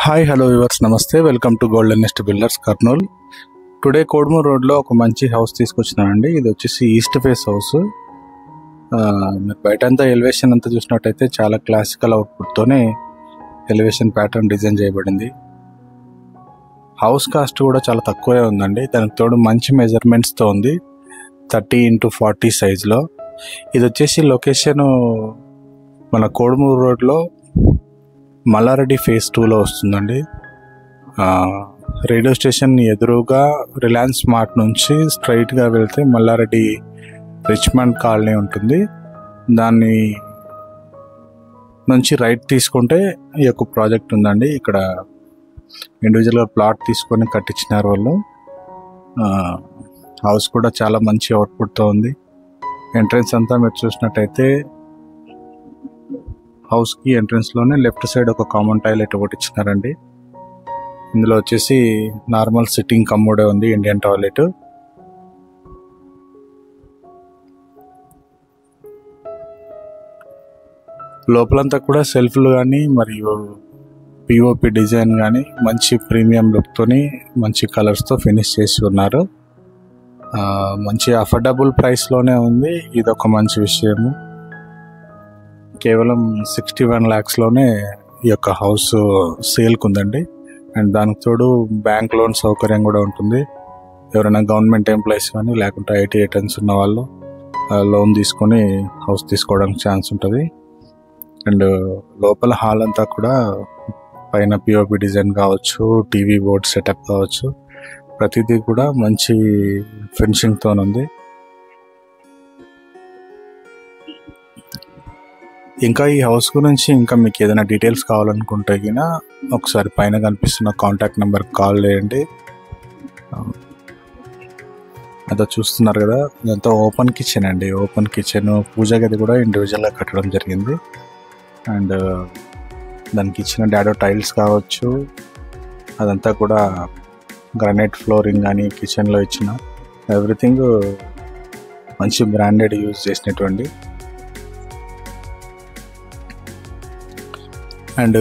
Hi hello viewers, నమస్తే. Welcome to golden nest builders Kurnool. Today Kodumuru రోడ్లో ఒక మంచి హౌస్ తీసుకొచ్చినానండి. ఇది వచ్చేసి ఈస్ట్ ఫేస్ హౌస్. మీరు బయట అంతా ఎలివేషన్ అంతా చూసినట్టయితే చాలా క్లాసికల్ అవుట్పుట్తోనే ఎలివేషన్ ప్యాటర్న్ డిజైన్ చేయబడింది. హౌస్ కాస్ట్ కూడా చాలా తక్కువే ఉందండి. దానికి తోడు మంచి మెజర్మెంట్స్తో ఉంది, 30x40 సైజులో. ఇది వచ్చేసి లొకేషన్ మన కోడుమూరు రోడ్లో మల్లారెడ్డి ఫేజ్ 2లో వస్తుందండి. రేడియో స్టేషన్ ఎదురుగా రిలయన్స్ మార్ట్ నుంచి స్ట్రైట్గా వెళ్తే మల్లారెడ్డి రిచ్మండ్ కాలనీ ఉంటుంది. దాన్ని నుంచి రైట్ తీసుకుంటే ఈ యొక్క ప్రాజెక్ట్ ఉందండి. ఇక్కడ ఇండివిజువల్గా ప్లాట్ తీసుకొని కట్టించినారు వాళ్ళు. హౌస్ కూడా చాలా మంచి అవుట్పుట్తో ఉంది. ఎంట్రన్స్ అంతా మీరు చూసినట్టయితే హౌస్కి ఎంట్రన్స్లోనే లెఫ్ట్ సైడ్ ఒక కామన్ టాయిలెట్ ఒకటి ఇచ్చినారండి. ఇందులో వచ్చేసి నార్మల్ సిట్టింగ్ కమ్మోడే ఉంది, ఇండియన్ టాయిలెట్. లోపలంతా కూడా సెల్ఫ్లు కానీ మరియు పిఓపి డిజైన్ కానీ మంచి ప్రీమియం లుక్తోని మంచి కలర్స్తో ఫినిష్ చేసి ఉన్నారు. మంచి అఫోర్డబుల్ ప్రైస్లోనే ఉంది. ఇది ఒక మంచి విషయము. కేవలం 61 lakhsలోనే ఈ యొక్క హౌస్ సేల్కి ఉందండి. అండ్ దానికి తోడు బ్యాంక్ లోన్ సౌకర్యం కూడా ఉంటుంది. ఎవరైనా గవర్నమెంట్ ఎంప్లాయీస్ కానీ లేకుంటే ఐటీ రిటర్న్స్ ఉన్న వాళ్ళు లోన్ తీసుకొని హౌస్ తీసుకోవడానికి ఛాన్స్ ఉంటుంది. అండ్ లోపల హాల్ అంతా కూడా పైన పిఓపి డిజైన్ కావచ్చు, టీవీ బోర్డ్ సెటప్ కావచ్చు, ప్రతిదీ కూడా మంచి ఫినిషింగ్తో ఉంది. ఇంకా ఈ హౌస్ గురించి ఇంకా మీకు ఏదైనా డీటెయిల్స్ కావాలనుకుంటే గినా ఒకసారి పైన కనిపిస్తున్న కాంటాక్ట్ నెంబర్కి కాల్ చేయండి. అదో చూస్తున్నారు కదా, ఇదంతా ఓపెన్ కిచెన్ అండి. ఓపెన్ కిచెన్, పూజా గది కూడా ఇండివిజువల్గా కట్టడం జరిగింది. అండ్ దానికి ఇచ్చిన డాడో టైల్స్ కావచ్చు, అదంతా కూడా గ్రానైట్ ఫ్లోరింగ్ కానీ కిచెన్లో ఇచ్చిన ఎవ్రీథింగ్ మంచి బ్రాండెడ్ యూజ్ చేసినటువంటి. అండ్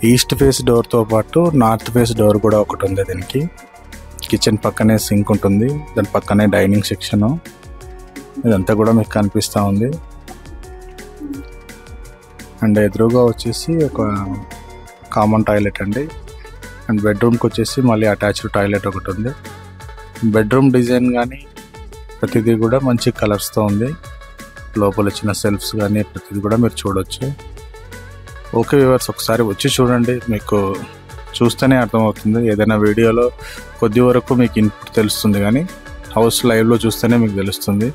ఈస్ట్ ఫేస్ డోర్తో పాటు నార్త్ ఫేస్ డోర్ కూడా ఒకటి ఉంది దీనికి. కిచెన్ పక్కనే సింక్ ఉంటుంది, దాని పక్కనే డైనింగ్ సెక్షను. ఇదంతా కూడా మీకు కనిపిస్తూ ఉంది. అండ్ ఎదురుగా వచ్చేసి ఒక కామన్ టాయిలెట్ అండి. అండ్ బెడ్రూమ్కి వచ్చేసి మళ్ళీ అటాచ్డ్ టాయిలెట్ ఒకటి ఉంది. బెడ్రూమ్ డిజైన్ కానీ ప్రతిదీ కూడా మంచి కలర్స్తో ఉంది. లోపల వచ్చిన సెల్ఫ్స్ కానీ ప్రతిదీ కూడా మీరు చూడవచ్చు. ఓకే వ్యూవర్స్, ఒకసారి వచ్చి చూడండి, మీకు చూస్తేనే అర్థమవుతుంది. ఏదైనా వీడియోలో కొద్ది వరకు మీకు ఇన్పుట్ తెలుస్తుంది, కానీ హౌస్ లైవ్లో చూస్తేనే మీకు తెలుస్తుంది.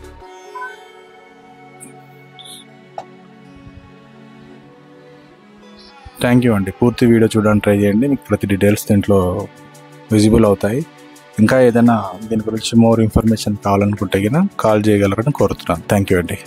థ్యాంక్ యూ అండి. పూర్తి వీడియో చూడడానికి ట్రై చేయండి, మీకు ప్రతి డీటెయిల్స్ దీంట్లో విజిబుల్ అవుతాయి. ఇంకా ఏదైనా దీని గురించి మోర్ ఇన్ఫర్మేషన్ కావాలనుకుంటే గినా కాల్ చేయగలరని కోరుతున్నాను. థ్యాంక్ యూ అండి.